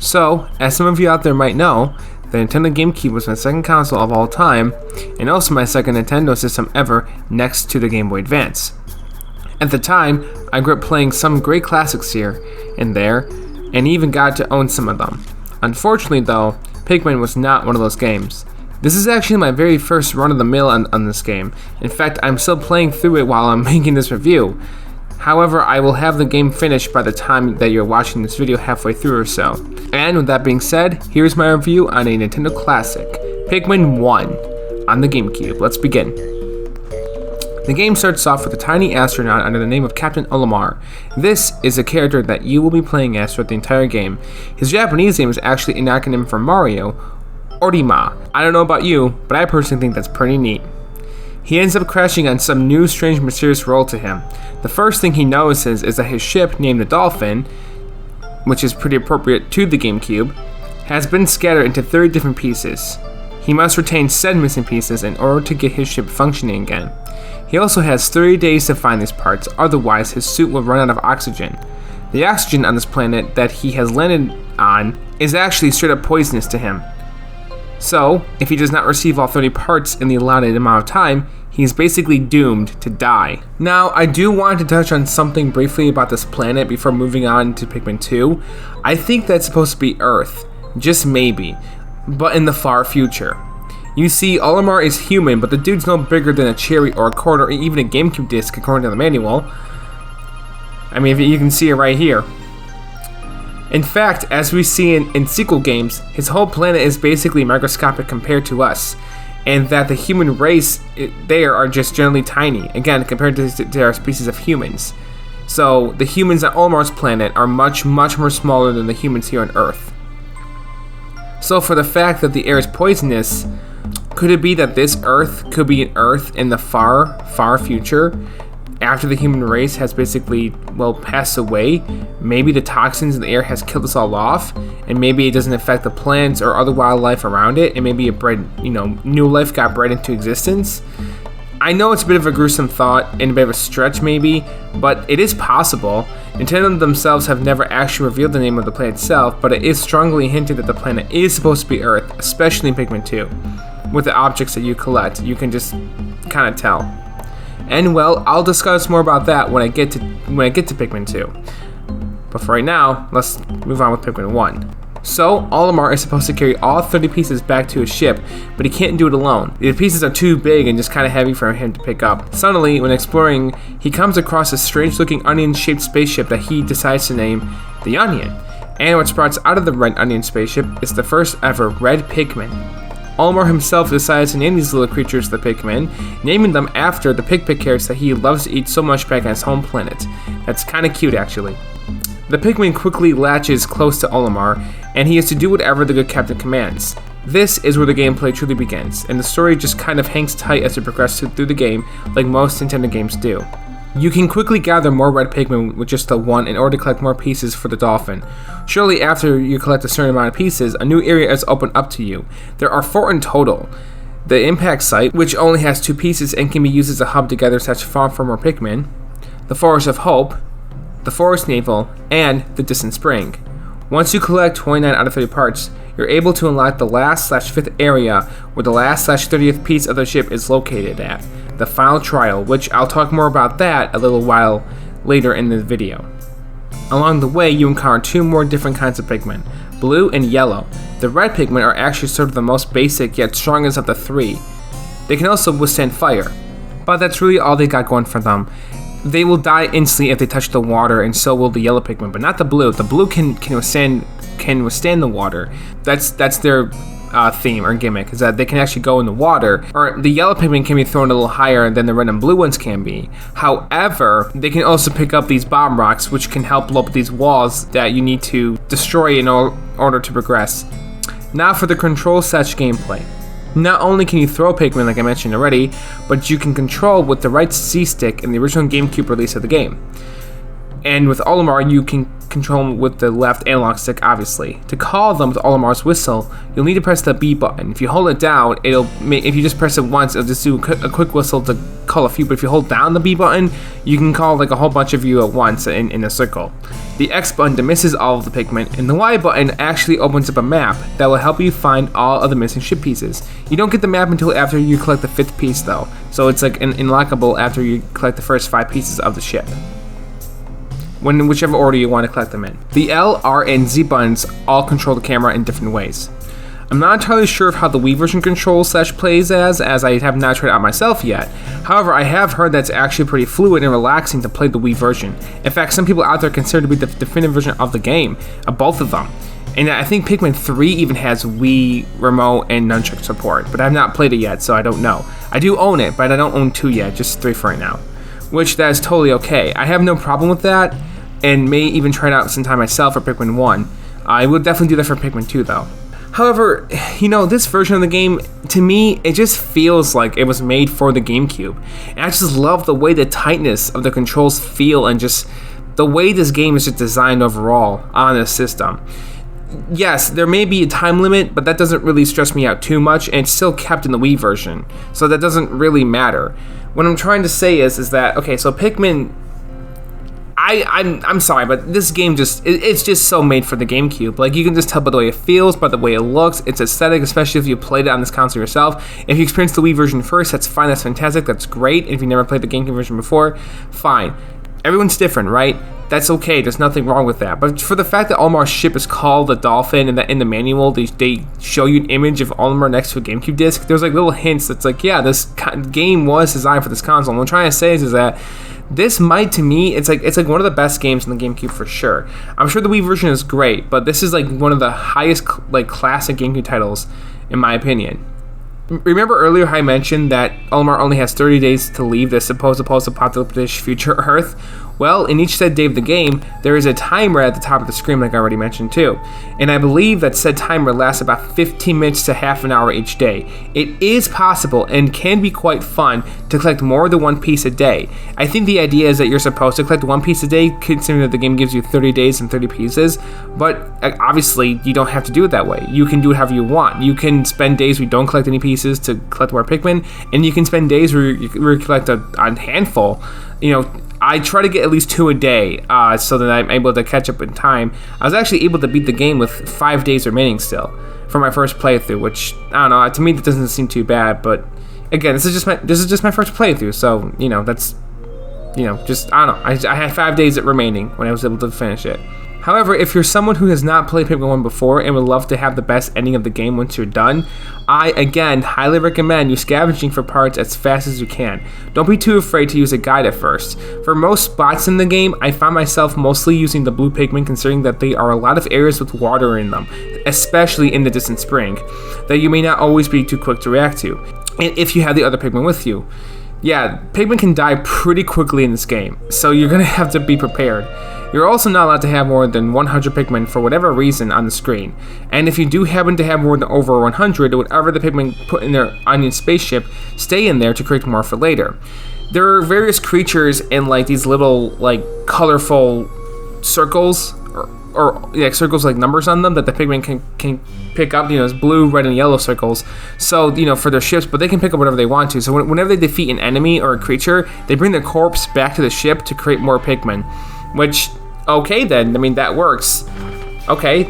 So, as some of you out there might know, the Nintendo GameCube was my second console of all time, and also my second Nintendo system ever next to the Game Boy Advance. At the time, I grew up playing some great classics here and there, and even got to own some of them. Unfortunately though, Pikmin was not one of those games. This is actually my very first run of the mill on this game. In fact, I'm still playing through it while I'm making this review. However, I will have the game finished by the time that you're watching this video halfway through or so. And with that being said, here's my review on a Nintendo classic, Pikmin 1 on the GameCube. Let's begin. The game starts off with a tiny astronaut under the name of Captain Olimar. This is a character that you will be playing as throughout the entire game. His Japanese name is actually an acronym for Mario, Orima. I don't know about you, but I personally think that's pretty neat. He ends up crashing on some new, strange, mysterious world to him. The first thing he notices is that his ship, named the Dolphin, which is pretty appropriate to the GameCube, has been scattered into 30 different pieces. He must retain said missing pieces in order to get his ship functioning again. He also has 30 days to find these parts, otherwise his suit will run out of oxygen. The oxygen on this planet that he has landed on is actually straight up poisonous to him. So, if he does not receive all 30 parts in the allotted amount of time, he is basically doomed to die. Now, I do want to touch on something briefly about this planet before moving on to Pikmin 2. I think that's supposed to be Earth, just maybe, but in the far future. You see, Olimar is human, but the dude's no bigger than a cherry or a quarter or even a GameCube disc according to the manual. I mean, you can see it right here. In fact, as we see in sequel games, his whole planet is basically microscopic compared to us, and that the human race there are just generally tiny, again, compared to our species of humans. So, the humans on Olimar's planet are much, much more smaller than the humans here on Earth. So, for the fact that the air is poisonous, could it be that this Earth could be an Earth in the far, far future? After the human race has basically, passed away, maybe the toxins in the air has killed us all off, and maybe it doesn't affect the plants or other wildlife around it, and maybe new life got bred into existence. I know it's a bit of a gruesome thought and a bit of a stretch maybe, but it is possible. Nintendo themselves have never actually revealed the name of the planet itself, but it is strongly hinted that the planet is supposed to be Earth, especially in Pikmin 2. With the objects that you collect, you can just kind of tell. And I'll discuss more about that when I get to Pikmin 2. But for right now, let's move on with Pikmin 1. So, Olimar is supposed to carry all 30 pieces back to his ship, but he can't do it alone. The pieces are too big and just kind of heavy for him to pick up. Suddenly, when exploring, he comes across a strange-looking onion-shaped spaceship that he decides to name the Onion. And what sprouts out of the red onion spaceship is the first ever red Pikmin. Olimar himself decides to name these little creatures the Pikmin, naming them after the Pik characters that he loves to eat so much back on his home planet. That's kinda cute actually. The Pikmin quickly latches close to Olimar, and he has to do whatever the good captain commands. This is where the gameplay truly begins, and the story just kind of hangs tight as you progress through the game, like most Nintendo games do. You can quickly gather more red Pikmin with just the one in order to collect more pieces for the Dolphin. Shortly after you collect a certain amount of pieces, a new area is opened up to you. There are 4 in total. The Impact Site, which only has 2 pieces and can be used as a hub to gather such farm for more Pikmin, the Forest of Hope, the Forest Navel, and the Distant Spring. Once you collect 29 out of 30 parts, you're able to unlock the last/5th area where the last/30th piece of the ship is located at, the final trial, which I'll talk more about that a little while later in the video. Along the way, you encounter 2 more different kinds of Pikmin, blue and yellow. The red Pikmin are actually sort of the most basic yet strongest of the 3. They can also withstand fire, but that's really all they got going for them. They will die instantly if they touch the water, and so will the yellow Pikmin, but not the blue. The blue can withstand the water. That's their theme or gimmick, is that they can actually go in the water, or the yellow Pikmin can be thrown a little higher than the red and blue ones can be. However, they can also pick up these bomb rocks, which can help blow up these walls that you need to destroy in order to progress. Now for the control / gameplay. Not only can you throw Pikmin like I mentioned already, but you can control with the right C-stick in the original GameCube release of the game. And with Olimar, you can control them with the left analog stick, obviously. To call them with Olimar's whistle, you'll need to press the B button. If you hold it down, if you just press it once, it'll just do a quick whistle to call a few. But if you hold down the B button, you can call like a whole bunch of you at once in a circle. The X button dismisses all of the Pikmin, and the Y button actually opens up a map that will help you find all of the missing ship pieces. You don't get the map until after you collect the 5th piece though, so it's like unlockable after you collect the first 5 pieces of the ship, in whichever order you want to collect them in. The L, R, and Z buttons all control the camera in different ways. I'm not entirely sure of how the Wii version controls / plays as I have not tried it out myself yet. However, I have heard that it's actually pretty fluid and relaxing to play the Wii version. In fact, some people out there consider it to be the definitive version of the game, of both of them. And I think Pikmin 3 even has Wii remote and nunchuck support, but I've not played it yet, so I don't know. I do own it, but I don't own 2 yet, just 3 for right now. Which that is totally okay. I have no problem with that, and may even try it out sometime myself for Pikmin 1. I would definitely do that for Pikmin 2 though. However, this version of the game, to me, it just feels like it was made for the GameCube. And I just love the way the tightness of the controls feel and just the way this game is just designed overall on this system. Yes, there may be a time limit, but that doesn't really stress me out too much, and it's still kept in the Wii version, so that doesn't really matter. What I'm trying to say is that, okay, so Pikmin, I'm sorry, but this game it's just so made for the GameCube. Like, you can just tell by the way it feels, by the way it looks, its aesthetic, especially if you played it on this console yourself. If you experienced the Wii version first, that's fine, that's fantastic, that's great. If you never played the GameCube version before, fine. Everyone's different, right? That's okay, there's nothing wrong with that. But for the fact that Olimar's ship is called the Dolphin, and that in the manual they show you an image of Olimar next to a GameCube disc, there's like little hints that's like, yeah, this game was designed for this console. And what I'm trying to say is that this might, to me, it's like one of the best games in the GameCube for sure. I'm sure the Wii version is great, but this is like one of the highest classic GameCube titles, in my opinion. Remember earlier how I mentioned that Olimar only has 30 days to leave the supposed post-apocalyptic future Earth? Well, in each said day of the game, there is a timer at the top of the screen, like I already mentioned too. And I believe that said timer lasts about 15 minutes to half an hour each day. It is possible and can be quite fun to collect more than 1 piece a day. I think the idea is that you're supposed to collect 1 piece a day, considering that the game gives you 30 days and 30 pieces, but obviously you don't have to do it that way. You can do it however you want. You can spend days where you don't collect any pieces to collect more Pikmin, and you can spend days where you collect a handful. I try to get at least 2 a day, so that I'm able to catch up in time. I was actually able to beat the game with 5 days remaining still for my first playthrough, which, I don't know, to me that doesn't seem too bad, but again, this is just my first playthrough, so, that's, just, I don't know, I had 5 days remaining when I was able to finish it. However, if you're someone who has not played Pikmin 1 before and would love to have the best ending of the game once you're done, I, again, highly recommend you scavenging for parts as fast as you can. Don't be too afraid to use a guide at first. For most spots in the game, I found myself mostly using the blue Pikmin, considering that there are a lot of areas with water in them, especially in the distant spring, that you may not always be too quick to react to, and if you have the other Pikmin with you. Yeah, Pikmin can die pretty quickly in this game, so you're going to have to be prepared. You're also not allowed to have more than 100 Pikmin for whatever reason on the screen, and if you do happen to have more than over 100, whatever the Pikmin put in their onion spaceship, stay in there to create more for later. There are various creatures in like these little like colorful circles, or circles like numbers on them that the Pikmin can pick up, it's blue, red, and yellow circles, so, for their ships, but they can pick up whatever they want to. So whenever they defeat an enemy or a creature, they bring their corpse back to the ship to create more Pikmin, which, okay then, that works. Okay,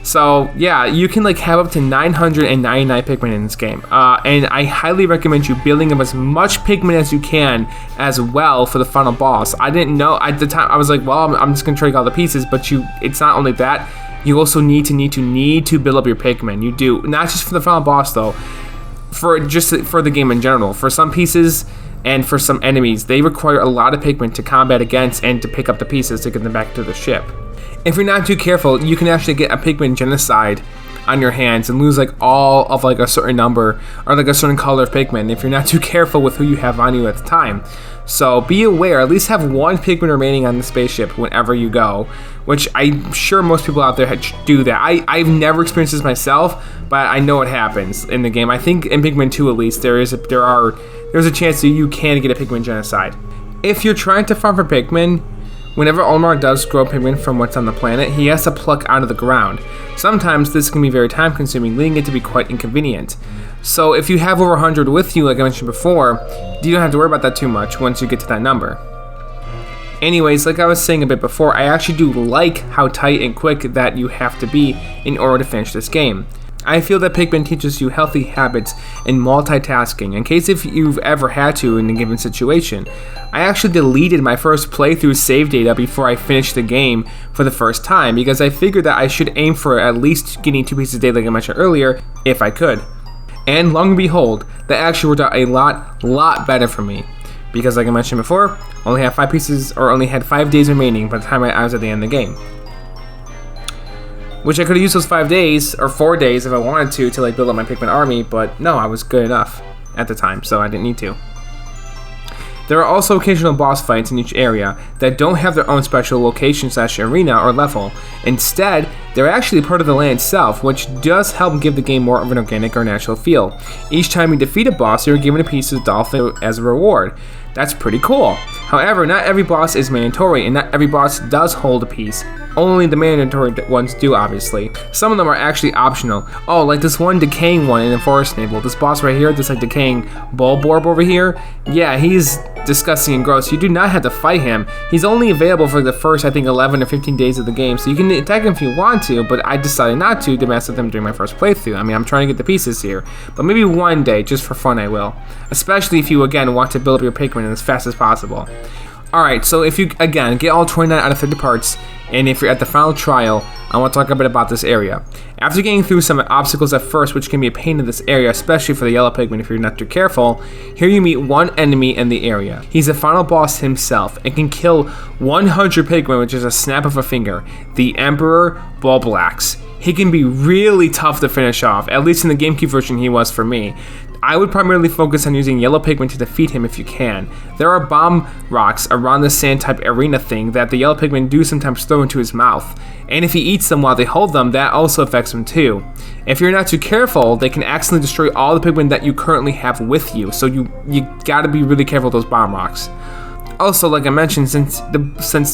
So, yeah, you can have up to 999 Pikmin in this game. And I highly recommend you building up as much Pikmin as you can as well for the final boss. I didn't know, at the time, I was like, well, I'm just going to trade all the pieces, but it's not only that, you also need to build up your Pikmin. You do, not just for the final boss, though, for the game in general. For some pieces and for some enemies, they require a lot of Pikmin to combat against and to pick up the pieces to get them back to the ship. If you're not too careful, you can actually get a Pikmin genocide on your hands and lose all of a certain number or a certain color of Pikmin if you're not too careful with who you have on you at the time. So be aware, at least have 1 Pikmin remaining on the spaceship whenever you go, which I'm sure most people out there do that. I've never experienced this myself, but I know it happens in the game. I think in Pikmin 2 at least there's a chance that you can get a Pikmin genocide. If you're trying to farm for Pikmin, Whenever Olimar does grow Pikmin from what's on the planet, he has to pluck out of the ground. Sometimes this can be very time consuming, leading it to be quite inconvenient. So if you have over 100 with you, like I mentioned before, you don't have to worry about that too much once you get to that number. Anyways, like I was saying a bit before, I actually do like how tight and quick that you have to be in order to finish this game. I feel that Pikmin teaches you healthy habits and multitasking, in case if you've ever had to in a given situation. I actually deleted my first playthrough save data before I finished the game for the first time, because I figured that I should aim for at least getting 2 pieces a day like I mentioned earlier, if I could. And long and behold, that actually worked out a lot better for me. Because like I mentioned before, only had 5 pieces, or only had 5 days remaining by the time I was at the end of the game. Which I could have used those 5 days, or 4 days if I wanted to like build up my Pikmin army, but no, I was good enough at the time, so I didn't need to. There are also occasional boss fights in each area that don't have their own special location/arena or level. Instead, they're actually part of the land itself, which does help give the game more of an organic or natural feel. Each time you defeat a boss, you're given a piece of dolphin as a reward. That's pretty cool. However, not every boss is mandatory, and not every boss does hold a piece. Only the mandatory ones do, obviously. Some of them are actually optional. Oh, like this one decaying one in the forest navel. This boss right here, this like decaying Bulborb over here. Yeah, he's disgusting and gross. You do not have to fight him. He's only available for the first, I think, 11 or 15 days of the game, so you can attack him if you want to, but I decided not to mess with him during my first playthrough. I mean, I'm trying to get the pieces here, but maybe one day, just for fun, I will. Especially if you, again, want to build up your Pikmin as fast as possible. Alright, so if you, again, get all 29 out of 30 parts, and if you're at the final trial, I want to talk a bit about this area. After getting through some obstacles at first, which can be a pain in this area, especially for the yellow Pikmin if you're not too careful, here you meet one enemy in the area. He's the final boss himself, and can kill 100 Pikmin with just a snap of a finger. The Emperor Bulblax. He can be really tough to finish off, at least in the GameCube version he was for me. I would primarily focus on using yellow Pikmin to defeat him if you can. There are bomb rocks around the sand type arena thing that the yellow Pikmin do sometimes throw into his mouth, and if he eats them while they hold them, that also affects him too. If you're not too careful, they can accidentally destroy all the Pikmin that you currently have with you, so you gotta be really careful with those bomb rocks. Also, like I mentioned, since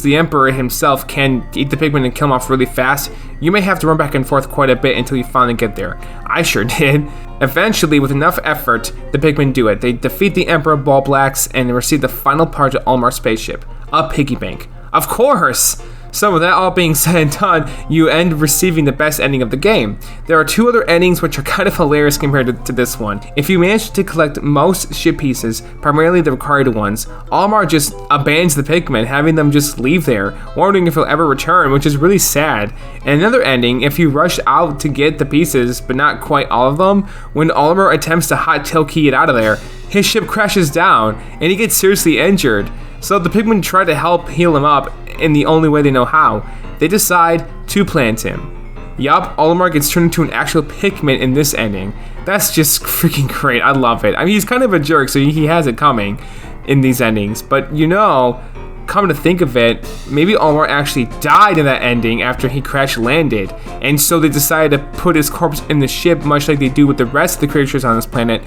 the Emperor himself can eat the Pikmin and kill them off really fast, you may have to run back and forth quite a bit until you finally get there. I sure did. Eventually, with enough effort, the Pikmin do it. They defeat the Emperor Bulblax and receive the final part of Olimar's spaceship, a piggy bank. Of course! So with that all being said and done, you end receiving the best ending of the game. There are 2 other endings which are kind of hilarious compared to this one. If you manage to collect most ship pieces, primarily the required ones, Olimar just abandons the Pikmin, having them just leave there, wondering if he'll ever return, which is really sad. And another ending, if you rush out to get the pieces, but not quite all of them, when Olimar attempts to hot tail key it out of there, his ship crashes down, and he gets seriously injured. So the Pikmin try to help heal him up in the only way they know how. They decide to plant him. Yup, Olimar gets turned into an actual Pikmin in this ending. That's just freaking great. I love it. I mean, he's kind of a jerk, so he has it coming in these endings. But you know, come to think of it, maybe Olimar actually died in that ending after he crash landed, and so they decided to put his corpse in the ship, much like they do with the rest of the creatures on this planet.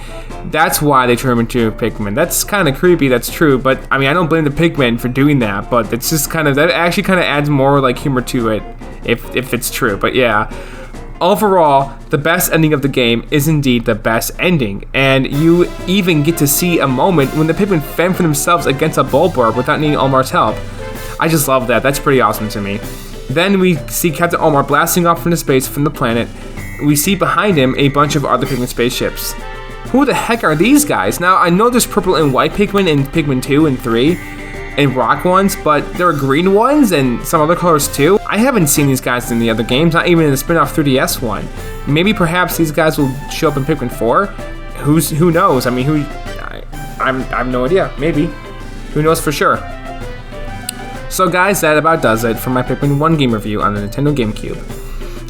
That's why they turn him into a Pikmin. That's kind of creepy, that's true, but I mean, I don't blame the Pikmin for doing that, but it's just kind of, that actually kind of adds more like humor to it, if it's true. But yeah, overall, the best ending of the game is indeed the best ending, and you even get to see a moment when the Pikmin fend for themselves against a Bulborb without needing Olimar's help. I just love that. That's pretty awesome to me. Then we see Captain Olimar blasting off into space from the planet. We see behind him a bunch of other Pikmin spaceships. Who the heck are these guys? Now, I know there's purple and white Pikmin in Pikmin 2 and 3, and rock ones, but there are green ones and some other colors too. I haven't seen these guys in the other games, not even in the spin-off 3DS one. Maybe perhaps these guys will show up in Pikmin 4? Who knows? I mean, I have no idea. Maybe. Who knows for sure? So guys, that about does it for my Pikmin 1 game review on the Nintendo GameCube.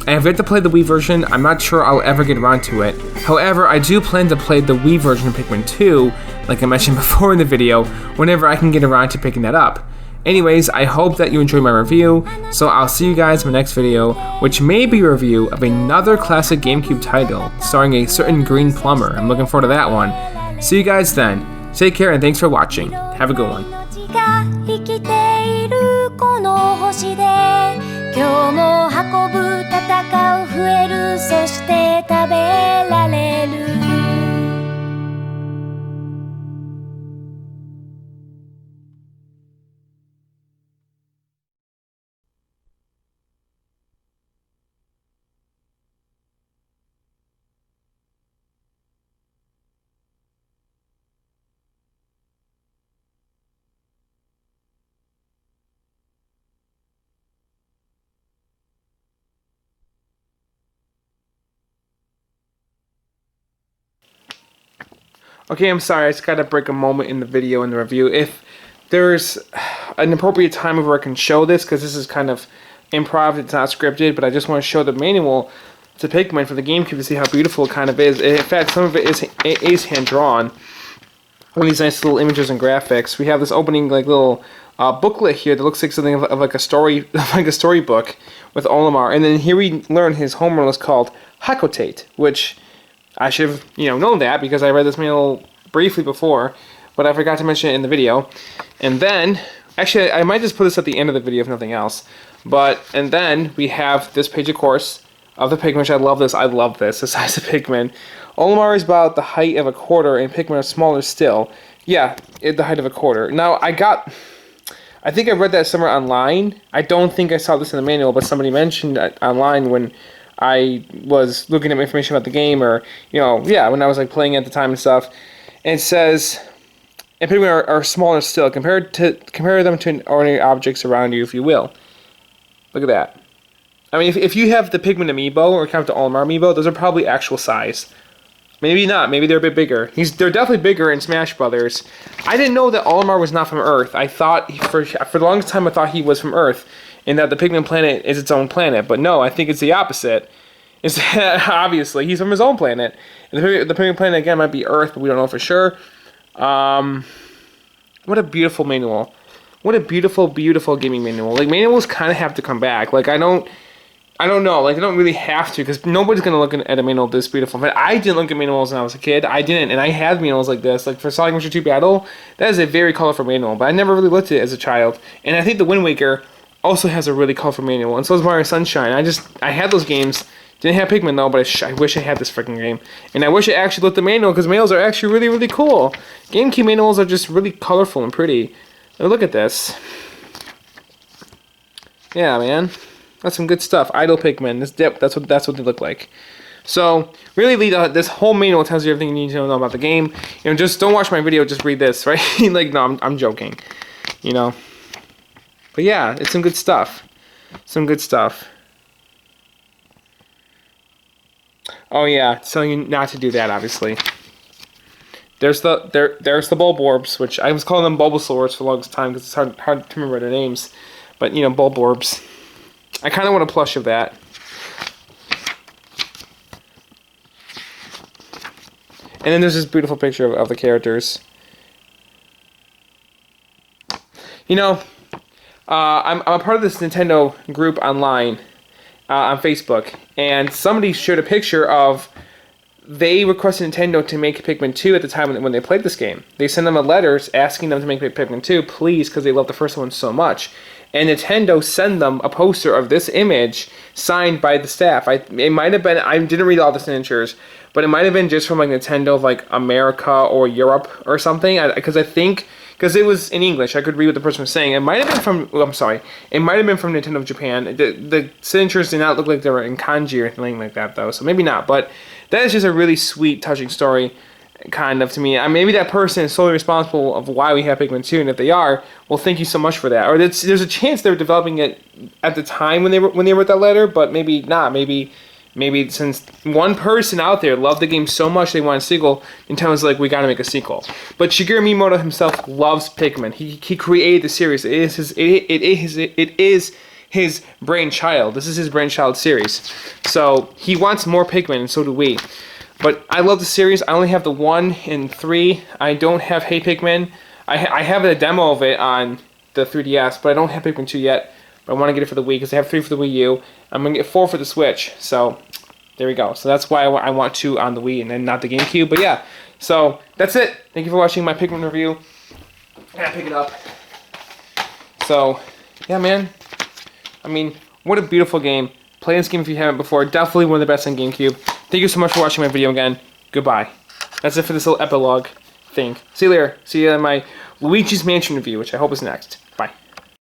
I have yet to play the Wii version. I'm not sure I'll ever get around to it. However, I do plan to play the Wii version of Pikmin 2, like I mentioned before in the video, whenever I can get around to picking that up. Anyways, I hope that you enjoyed my review, so I'll see you guys in my next video, which may be a review of another classic GameCube title, starring a certain green plumber. I'm looking forward to that one. See you guys then. Take care and thanks for watching. Have a good one. この星で今日も運ぶ戦う増えるそして食べられる Okay, I'm sorry, I just gotta break a moment in the video in the review. If there's an appropriate time where I can show this, because this is kind of improv, it's not scripted, but I just want to show the manual to Pikmin for the GameCube to see how beautiful it kind of is. In fact, some of it is hand-drawn. One of these nice little images and graphics. We have this opening like little booklet here that looks like something of like a story, like a storybook with Olimar. And then here we learn his home run is called Hakotate, which I should have, known that because I read this manual briefly before, but I forgot to mention it in the video. And then, actually, I might just put this at the end of the video if nothing else. And then we have this page, of course, of the Pikmin, which I love this. I love this, the size of Pikmin. Olimar is about the height of a quarter, and Pikmin are smaller still. Yeah, the height of a quarter. Now, I think I read that somewhere online. I don't think I saw this in the manual, but somebody mentioned it online when I was looking at information about the game, or, when I was like playing at the time and stuff. And it says, and Pikmin are smaller still. Compare them to ordinary objects around you, if you will. Look at that. I mean, if you have the Pikmin amiibo, or count the Olimar amiibo, those are probably actual size. Maybe not. Maybe they're a bit bigger. They're definitely bigger in Smash Brothers. I didn't know that Olimar was not from Earth. I thought, for the longest time, I thought he was from Earth, and that the Pikmin planet is its own planet. But no, I think it's the opposite. Is that, obviously, he's from his own planet. And the Pikmin planet, again, might be Earth, but we don't know for sure. What a beautiful manual. What a beautiful, beautiful gaming manual. Like, manuals kind of have to come back. Like, I don't know. Like, they don't really have to, because nobody's going to look at a manual this beautiful. But I didn't look at manuals when I was a kid. I didn't, and I had manuals like this. Like, for Sonic Adventure 2 Battle, that is a very colorful manual, but I never really looked at it as a child. And I think the Wind Waker also has a really colorful manual, and so does Mario Sunshine. I had those games. Didn't have Pikmin, though, but I wish I had this freaking game. And I wish I actually looked at the manual, because manuals are actually really, really cool. GameCube manuals are just really colorful and pretty. And look at this. Yeah, man. That's some good stuff. Idle Pikmin. That's what they look like. So, really, this whole manual tells you everything you need to know about the game. Just don't watch my video, just read this, right? Like, no, I'm joking. But yeah, it's some good stuff. Some good stuff. Oh yeah, it's telling you not to do that, obviously. There's the Bulborbs, which I was calling them Bulbasaurs for the longest time because it's hard to remember their names. But Bulborbs. I kind of want a plush of that. And then there's this beautiful picture of the characters. I'm a part of this Nintendo group online on Facebook, and somebody showed a picture of they requested Nintendo to make Pikmin 2 at the time when they played this game. They sent them a letter asking them to make Pikmin 2, please, because they love the first one so much. And Nintendo sent them a poster of this image signed by the staff. It might have been, I didn't read all the signatures, but it might have been just from like Nintendo of like America or Europe or something. Because it was in English, I could read what the person was saying. It might have been from, it might have been from Nintendo of Japan. The signatures did not look like they were in kanji or anything like that, though, so maybe not. But that is just a really sweet, touching story, kind of, to me. Maybe that person is solely responsible of why we have Pikmin 2, and if they are, well, thank you so much for that. Or there's a chance they were developing it at the time when they wrote that letter, but maybe not. Maybe since one person out there loved the game so much they wanted a sequel, Nintendo's like, we gotta make a sequel. But Shigeru Miyamoto himself loves Pikmin. He created the series. It is his brainchild. This is his brainchild series. So he wants more Pikmin, and so do we. But I love the series. I only have the 1 and 3. I don't have Hey Pikmin. I have a demo of it on the 3DS, but I don't have Pikmin 2 yet. But I want to get it for the Wii because I have 3 for the Wii U. I'm going to get 4 for the Switch. So there we go. So that's why I want 2 on the Wii and then not the GameCube. But yeah, so that's it. Thank you for watching my Pikmin review. I gotta pick it up. So Yeah, man. I mean, what a beautiful game. Play this game if you haven't before. Definitely one of the best on GameCube. Thank you so much for watching my video again. Goodbye. That's it for this little epilogue thing. See you later. See you in my Luigi's Mansion review, which I hope is next. Bye.